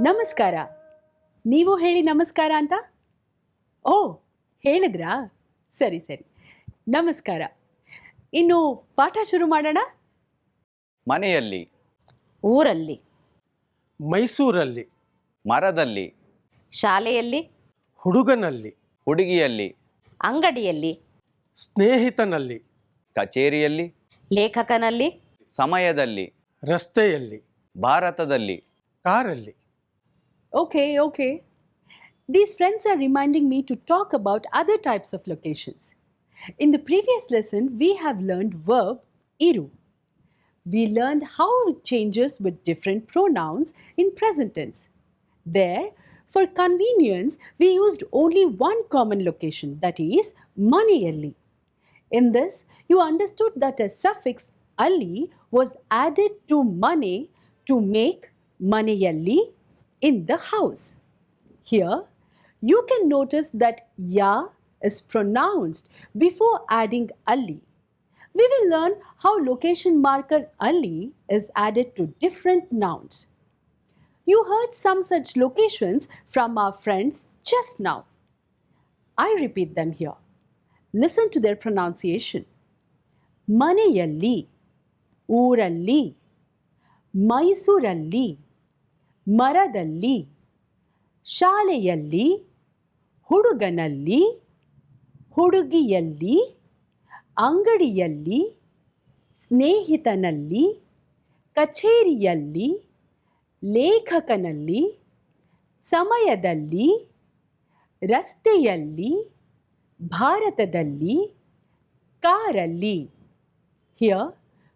ನಮಸ್ಕಾರ. ನೀವು ಹೇಳಿ ನಮಸ್ಕಾರ ಅಂತ. ಓ, ಹೇಳಿದ್ರಾ? ಸರಿ ಸರಿ, ನಮಸ್ಕಾರ. ಇನ್ನು ಪಾಠ ಶುರು ಮಾಡೋಣ. ಮನೆಯಲ್ಲಿ, ಊರಲ್ಲಿ, ಮೈಸೂರಲ್ಲಿ, ಮರದಲ್ಲಿ, ಶಾಲೆಯಲ್ಲಿ, ಹುಡುಗನಲ್ಲಿ, ಹುಡುಗಿಯಲ್ಲಿ, ಅಂಗಡಿಯಲ್ಲಿ, ಸ್ನೇಹಿತನಲ್ಲಿ, ಕಚೇರಿಯಲ್ಲಿ, ಲೇಖಕನಲ್ಲಿ, ಸಮಯದಲ್ಲಿ, ರಸ್ತೆಯಲ್ಲಿ, ಭಾರತದಲ್ಲಿ, ಕಾರಲ್ಲಿ. Okay. These friends are reminding me to talk about other types of locations. In the previous lesson, we have learned verb iru. We learned how it changes with different pronouns in present tense. There, for convenience, we used only one common location, that is, maneyalli. In this, you understood that a suffix alli was added to mane to make maneyalli in the house. Here, you can notice that ya is pronounced before adding alli. We will learn how location marker alli is added to different nouns. You heard some such locations from our friends just now. I repeat them here. Listen to their pronunciation. Maneyalli, Ooralli, Mysuralli, ಮರದಲ್ಲಿ, ಶಾಲೆಯಲ್ಲಿ, ಹುಡುಗನಲ್ಲಿ, ಹುಡುಗಿಯಲ್ಲಿ, ಅಂಗಡಿಯಲ್ಲಿ, ಸ್ನೇಹಿತನಲ್ಲಿ, ಕಚೇರಿಯಲ್ಲಿ, ಲೇಖಕನಲ್ಲಿ, ಸಮಯದಲ್ಲಿ, ರಸ್ತೆಯಲ್ಲಿ, ಭಾರತದಲ್ಲಿ, ಕಾರಲ್ಲಿ. Here,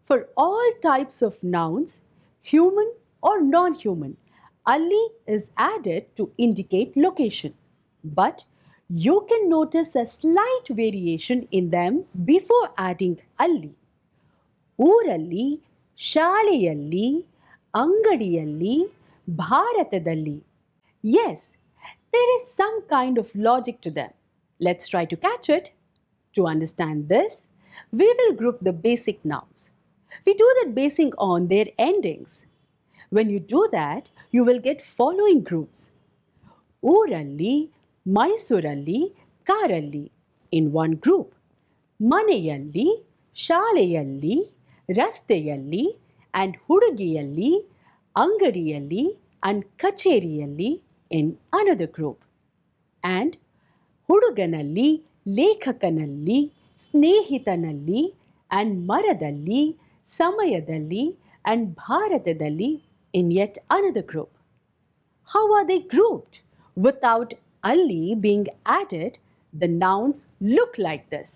for all types of nouns, human or non-human, alli is added to indicate location, but you can notice a slight variation in them before adding alli. Ooralli, ಶಾಲೆಯಲ್ಲಿ, ಅಂಗಡಿಯಲ್ಲಿ, ಭಾರತದಲ್ಲಿ. Yes, there is some kind of logic to them. Let's try to catch it. To understand this, we will group the basic nouns. We do that basing on their endings. When you do that, you will get following groups: Ooralli, Mysuralli, Karalli in one group, Maneyalli, Shalayalli, Rasteyalli, and Hudugiyalli, Angadiyalli, and Kacheriyalli in another group, and Huduganalli, Lekhakanalli, Snehitanalli, and Maradalli, Samayadalli, and Bharatadalli in yet another group. How are they grouped? Without alli being added, the nouns look like this.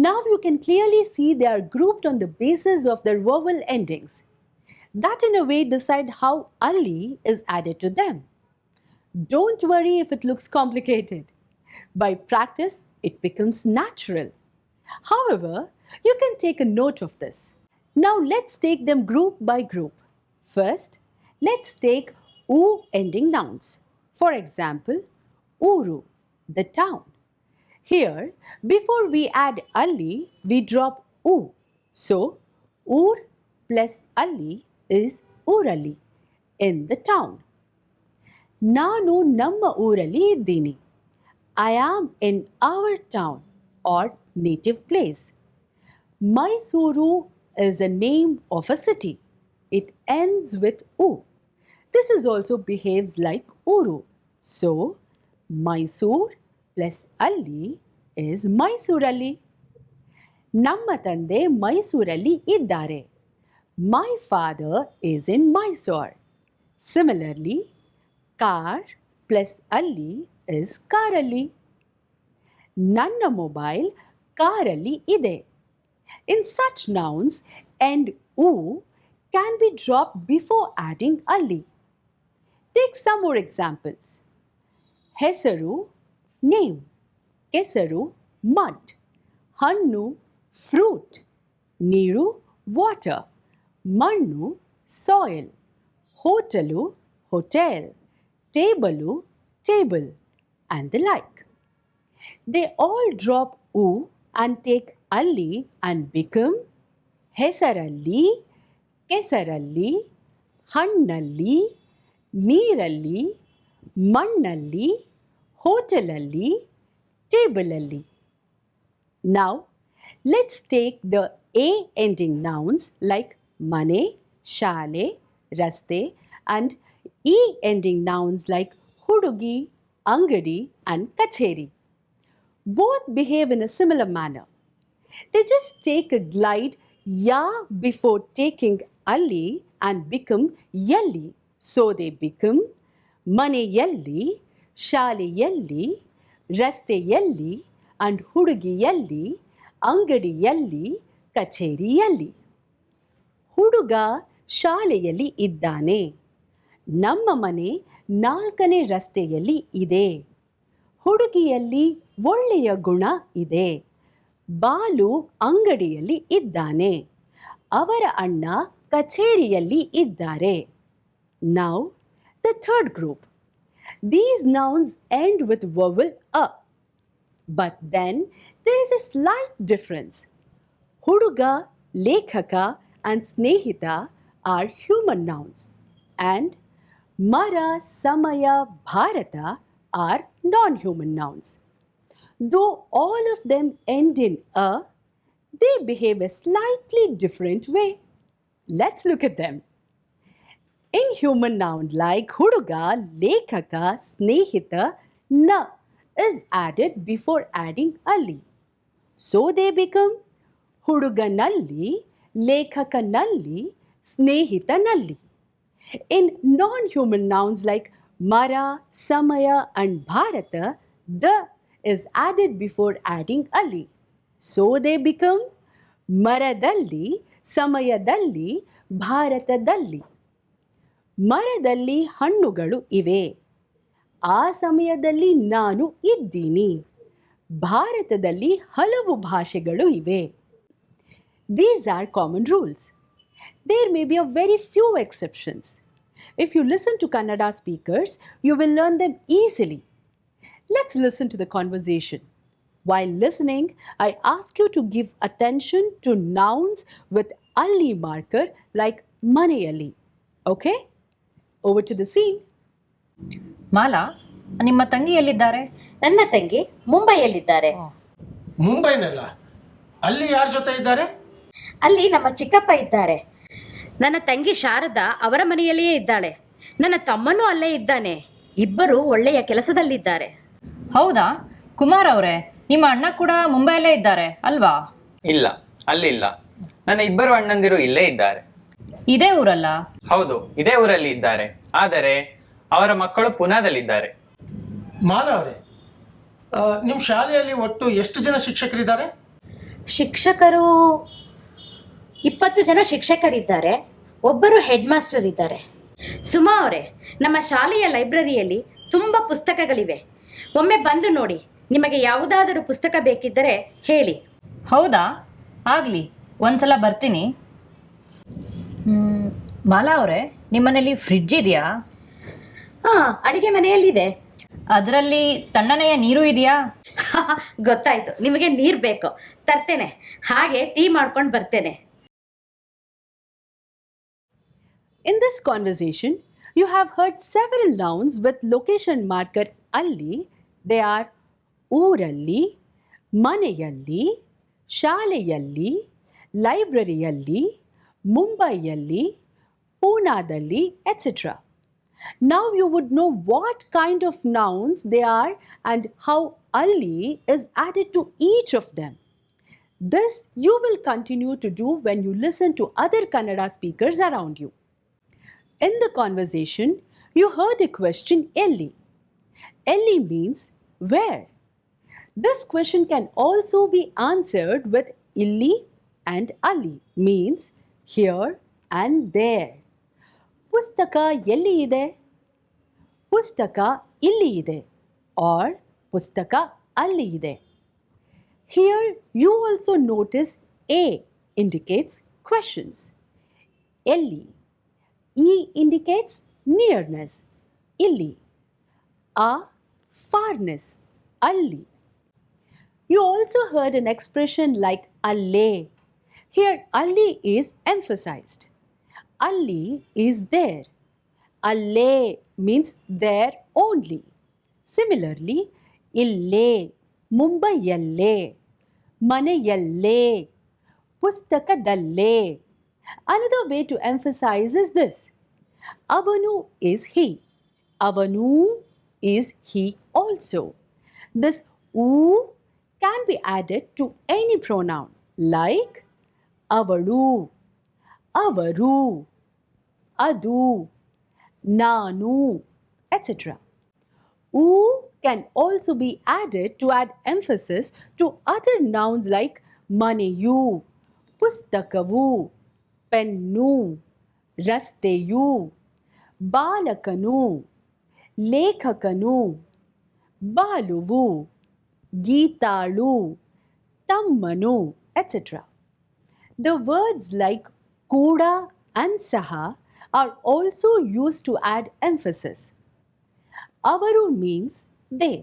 Now you can clearly see they are grouped on the basis of their vowel endings. That in a way decide how alli is added to them. Don't worry if it looks complicated. By practice, it becomes natural. However, you can take a note of this. Now let's take them group by group. First, let's take u ending nouns. For example, Uru, the town. Here, before we add alli, we drop u. So, ur plus alli is Ooralli, in the town. Nanu namma Ooralli iddini. I am in our town or native place. Mysuru is a name of a city. It ends with u. This is also behaves like Uru. So, Mysore plus alli is Mysuralli. Namma tande Mysuralli iddare. My father is in Mysore. Similarly, car plus alli is Karalli. Nanna mobile Karalli ide. In such nouns, end u can be dropped before adding alli. Take some more examples. Hesaru, name. Kesaru, mud. Hannu, fruit. Niru, water. Mannu, soil. Hotalu, hotel. Tabalu, table. And the like. They all drop u and take alli and become ಹೆಸರಲ್ಲಿ, ಕೆಸರಲ್ಲಿ, ಹಣ್ಣಲ್ಲಿ, ನೀರಲ್ಲಿ, ಮಣ್ಣಲ್ಲಿ, ಹೋಟೆಲಲ್ಲಿ, ಟೇಬಲಲ್ಲಿ. Now, let's take the A ending nouns like mane, shale, raste, and E ending nouns like hudugi, angadi, and kacheri. Both behave in a similar manner. They just take a glide ya before taking ali and become yalli. So they become maneyalli, ಶಾಲೆಯಲ್ಲಿ, ರಸ್ತೆಯಲ್ಲಿ, and ಹುಡುಗಿಯಲ್ಲಿ, ಅಂಗಡಿಯಲ್ಲಿ, ಕಚೇರಿಯಲ್ಲಿ. ಹುಡುಗ ಶಾಲೆಯಲ್ಲಿ ಇದ್ದಾನೆ. ನಮ್ಮ ಮನೆ 4ನೇ ರಸ್ತೆಯಲ್ಲಿ ಇದೆ. ಹುಡುಗಿಯಲ್ಲಿ ಒಳ್ಳೆಯ ಗುಣ ಇದೆ. ಬಾಲು ಅಂಗಡಿಯಲ್ಲಿ ಇದ್ದಾನೆ. ಅವರ ಅಣ್ಣ ಕಚೇರಿಯಲ್ಲಿ ಇದ್ದಾರೆ. Now, the third group. These nouns end with vowel a. But then there is a slight difference. Huduga, lekhaka, and snehita are human nouns, and mara, samaya, bharata are non-human nouns. Though all of them end in a, they behave a slightly different way. Let's look at them. In human noun like huduga, lekhaka, snehita, na is added before adding ali. So they become huduganalli, lekhakanalli, snehitanalli. In non-human nouns like mara, samaya, and bharata, the is added before adding ali. So they become maradalli, samayadalli, bharatadalli. ಮರದಲ್ಲಿ ಹಣ್ಣುಗಳು ಇವೆ. ಆ ಸಮಯದಲ್ಲಿ ನಾನು ಇದ್ದೀನಿ. ಭಾರತದಲ್ಲಿ ಹಲವು ಭಾಷೆಗಳು ಇವೆ. These are common rules. There may be a very few exceptions. If you listen to Kannada speakers, you will learn them easily. Let's listen to the conversation. While listening, I ask you to give attention to nouns with alli marker like maneyalli. Okay? Over to the scene. Mala, ನಿಮ್ಮ ತಂಗಿ ಎಲ್ಲಿದ್ದಾರೆ? ನನ್ನ ತಂಗಿ ಮುಂಬೈಯಲ್ಲಿದ್ದಾರೆ. ಮುಂಬೈನಲ್ಲ, ಅಲ್ಲಿ ಯಾರ ಜೊತೆ ಇದ್ದಾರೆ? ಅಲ್ಲಿ ನಮ್ಮ ಚಿಕ್ಕಪ್ಪ ಇದ್ದಾರೆ. ನನ್ನ ತಂಗಿ ಶಾರದಾ ಅವರ ಮನೆಯಲ್ಲಿಯೇ ಇದ್ದಾಳೆ. ನನ್ನ ತಮ್ಮನೂ ಅಲ್ಲೇ ಇದ್ದಾನೆ. ಇಬ್ಬರು ಒಳ್ಳೆಯ ಕೆಲಸದಲ್ಲಿದ್ದಾರೆ. ಹೌದಾ? ಕುಮಾರ್ ಅವರೇ, ನಿಮ್ಮ ಅಣ್ಣ ಕೂಡ ಮುಂಬೈಯಲ್ಲೇ ಇದ್ದಾರೆ ಅಲ್ವಾ? ಇಲ್ಲ, ಅಲ್ಲಿಲ್ಲ. ನನ್ನ ಇಬ್ಬರು ಅಣ್ಣಂದಿರು ಇಲ್ಲೇ ಇದ್ದಾರೆ. ಇದೇ ಊರಲ್ಲ? ಹೌದು, ಇದೇ ಊರಲ್ಲಿ ಇದ್ದಾರೆ. ಆದರೆ ಅವರ ಮಕ್ಕಳು ಪುನಾದಲ್ಲಿದ್ದಾರೆ. ಮಾಲಾ ಅವರೇ, ನಿಮ್ಮ ಶಾಲೆಯಲ್ಲಿ ಒಟ್ಟು ಎಷ್ಟು ಜನ ಶಿಕ್ಷಕರಿದ್ದಾರೆ? ಶಿಕ್ಷಕರು 20 ಜನ ಶಿಕ್ಷಕರಿದ್ದಾರೆ. ಒಬ್ಬರು ಹೆಡ್ ಮಾಸ್ಟರ್ ಇದ್ದಾರೆ. ಸುಮಾ ಅವರೇ, ನಮ್ಮ ಶಾಲೆಯ ಲೈಬ್ರರಿಯಲ್ಲಿ ತುಂಬ ಪುಸ್ತಕಗಳಿವೆ. ಒಮ್ಮೆ ಬಂದು ನೋಡಿ. ನಿಮಗೆ ಯಾವುದಾದರೂ ಪುಸ್ತಕ ಬೇಕಿದ್ದರೆ ಹೇಳಿ. ಹೌದಾ? ಆಗಲಿ, ಒಂದ್ಸಲ ಬರ್ತೀನಿ. ಮಾಲಾ ಅವರೇ, ನಿಮ್ಮನೇಲಿ ಫ್ರಿಡ್ಜ್ ಇದೆಯಾ? ಹಾಂ, ಅಡಿಗೆ ಮನೆಯಲ್ಲಿದೆ. ಅದರಲ್ಲಿ ತಣ್ಣನೆಯ ನೀರು ಇದೆಯಾ? ಗೊತ್ತಾಯ್ತು, ನಿಮಗೆ ನೀರು ಬೇಕು, ತರ್ತೇನೆ. ಹಾಗೆ ಟೀ ಮಾಡ್ಕೊಂಡು ಬರ್ತೇನೆ. In this conversation, you have heard several nouns with location marker alli. They are ಊರಲ್ಲಿ, ಮನೆಯಲ್ಲಿ, ಶಾಲೆಯಲ್ಲಿ, ಲೈಬ್ರರಿಯಲ್ಲಿ, ಮುಂಬೈಯಲ್ಲಿ, ಪೂನಾದಲ್ಲಿ, etc. Now you would know what kind of nouns they are and how alli is added to each of them. This you will continue to do when you listen to other Kannada speakers around you. In the conversation, you heard a question elli. Elli means where. This question can also be answered with illi and alli, means here and there. ಪುಸ್ತಕ ಎಲ್ಲಿ ಇದೆ? ಪುಸ್ತಕ ಇಲ್ಲಿ ಇದೆ. or ಪುಸ್ತಕ ಅಲ್ಲಿ ಇದೆ. Here you also notice A indicates questions. ಎಲ್ಲಿ. E indicates nearness. ಇಲ್ಲಿ. A farness. ಅಲ್ಲಿ. You also heard an expression like alle. Here, Ali is emphasized. Ali is there. Alle means there only. Similarly, ille, Mumbayalle, Manayalle, Pustakadalle. Another way to emphasize is this. Avanu is he. Avanu is he also. This u can be added to any pronoun like avalu, avaru, adu, nanu, etc. U can also be added to add emphasis to other nouns like maneyu, pustakavu, pennu, rasteyu, balakanu, lekhakanu, baluvu, ಗೀತಾಳು, ತಮ್ಮನು, etc. The words like kuda and saha are also used to add emphasis. Avaru means they.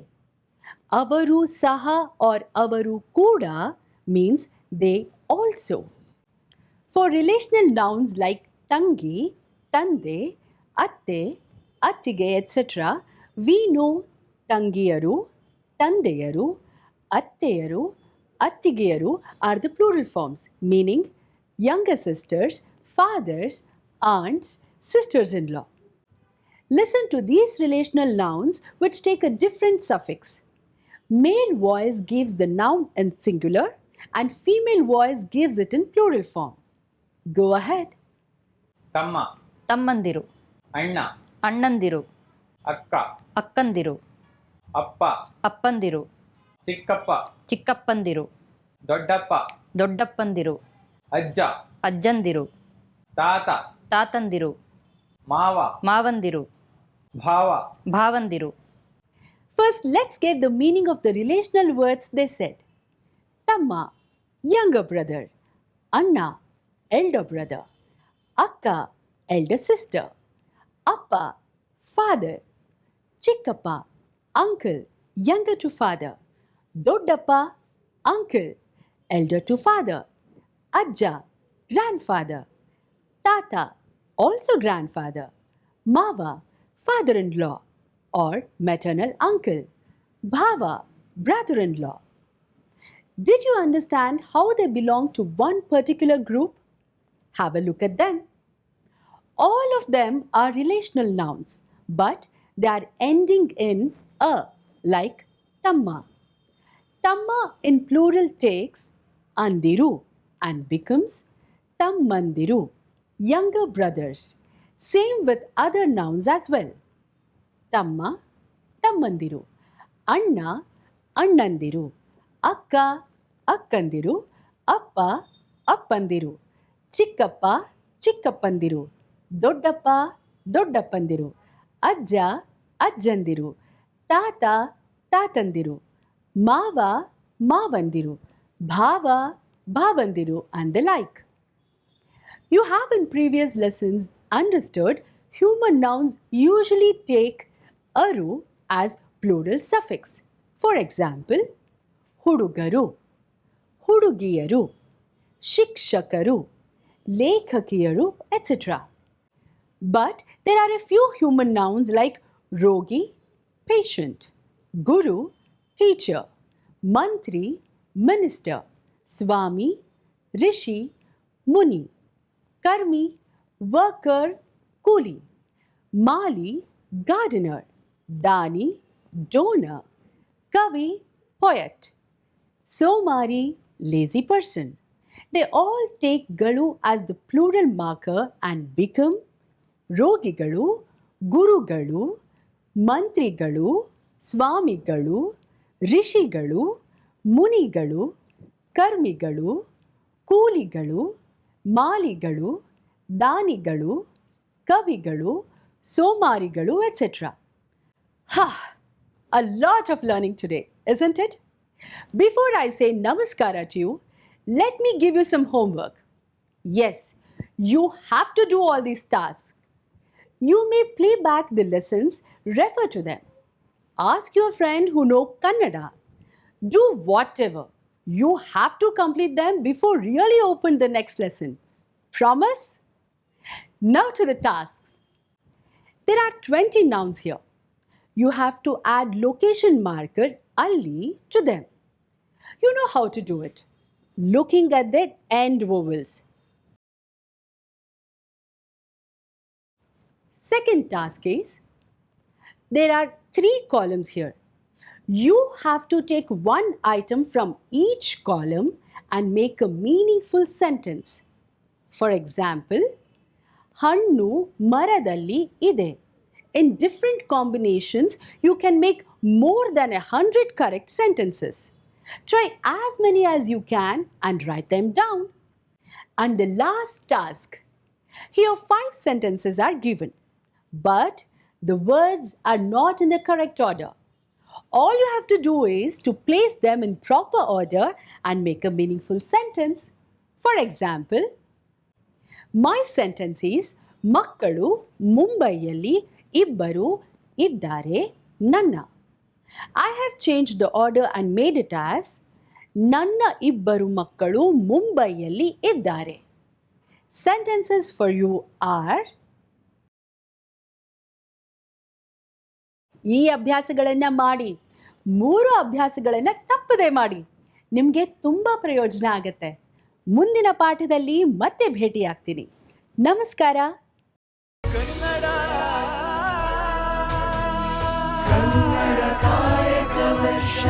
Avaru saha or avaru kuda means they also. For relational nouns like tangi, tande, atte, attige, etc., we know tangiyaru, tandeyaru, atteyaru, attigeyaru are the plural forms, meaning younger sisters, fathers, aunts, sisters-in-law. Listen to these relational nouns which take a different suffix. Male voice gives the noun in singular and female voice gives it in plural form. Go ahead. ತಮ್ಮ, ತಮ್ಮಂದಿರು, ಅಣ್ಣ, ಅಣ್ಣಂದಿರು, ಅಕ್ಕ, ಅಕ್ಕಂದಿರು, ಅಪ್ಪ, ಅಪ್ಪಂದಿರು, ಚಿಕ್ಕಪ್ಪ, ಚಿಕ್ಕಪ್ಪಂದಿರು, ದೊಡ್ಡಪ್ಪ, ದೊಡ್ಡಪ್ಪಂದಿರು, ಅಜ್ಜ, ಅಜ್ಜಂದಿರು, ತಾತ, ತಾತಂದಿರು, ಮಾವ, ಮಾವಂದಿರು, ಭಾವ. ಭಾವಂದಿರು. First, let's get the meaning of the relational words they said. Tamma, younger brother. Anna, elder brother. Akka, elder sister. Appa, father. Chikkappa, uncle, younger to father. Doddappa, uncle, elder to father. Ajja, grandfather. Tata, also grandfather. Mava, father-in-law or maternal uncle. Bhava, brother-in-law. Did you understand how they belong to one particular group? Have a look at them. All of them are relational nouns, but they are ending in a, like tamma. Tamma in plural takes andiru and becomes tammandiru, younger brothers. Same with other nouns as well. Tamma, tammandiru. Anna, annandiru. Akka, akkandiru. Appa, appandiru. Chikkappa, chikkappandiru. Doddappa, doddappandiru. Ajja, ajjandiru. Tata, tatandiru. Mava, mavandiru. Bhava, bhavandiru, and the like. You have in previous lessons understood human nouns usually take aru as plural suffix. For example, hudugaru, hudugiyaru, shikshakaru, lekhakiyaru, etc. But there are a few human nouns like rogi, patient, guru, teacher, mantri, minister, swami, rishi, muni, karmi, worker, coolie, mali, gardener, dani, donor, kavi, poet, somari, lazy person. They all take galu as the plural marker and become rogigalu, gurugalu, mantrigalu, swamigalu, rishigalu, munigalu, karmigalu, ಕೂಲಿಗಳು, ಮಾಲಿಗಳು, ದಾನಿಗಳು, ಕವಿಗಳು, ಸೋಮಾರಿಗಳು, etc. Ha! A lot of learning today, isn't it? Before I say namaskara to you, let me give you some homework. Yes, you have to do all these tasks. You may play back the lessons, refer to them. Ask your friend who know Kannada. Do whatever. You have to complete them before really open the next lesson. Promise? Now to the task. There are 20 nouns here. You have to add location marker alli to them. You know how to do it. Looking at their end vowels. Second task is, there are 3 columns here. You have to take one item from each column and make a meaningful sentence. For example, ಹಣ್ಣು ಮರದಲ್ಲಿ ಇದೆ. In different combinations, you can make more than 100 correct sentences. Try as many as you can and write them down. And the last task. Here 5 sentences are given, but the words are not in the correct order. All you have to do is to place them in proper order and make a meaningful sentence. For example, my sentence is, ಮಕ್ಕಳು ಮುಂಬೈಯಲ್ಲಿ ಇಬ್ಬರು ಇದ್ದಾರೆ ನನ್ನ. I have changed the order and made it as, ನನ್ನ ಇಬ್ಬರು ಮಕ್ಕಳು ಮುಂಬೈಯಲ್ಲಿ ಇದ್ದಾರೆ. Sentences for you are, ಈ ಅಭ್ಯಾಸಗಳನ್ನು ಮಾಡಿ, 3 ಅಭ್ಯಾಸಗಳನ್ನು ತಪ್ಪದೆ ಮಾಡಿ. ನಿಮಗೆ ತುಂಬ ಪ್ರಯೋಜನ ಆಗುತ್ತೆ. ಮುಂದಿನ ಪಾಠದಲ್ಲಿ ಮತ್ತೆ ಭೇಟಿಯಾಗ್ತೀನಿ. ನಮಸ್ಕಾರ. ಕನ್ನಡ ಕಾಯಕ ವರ್ಷ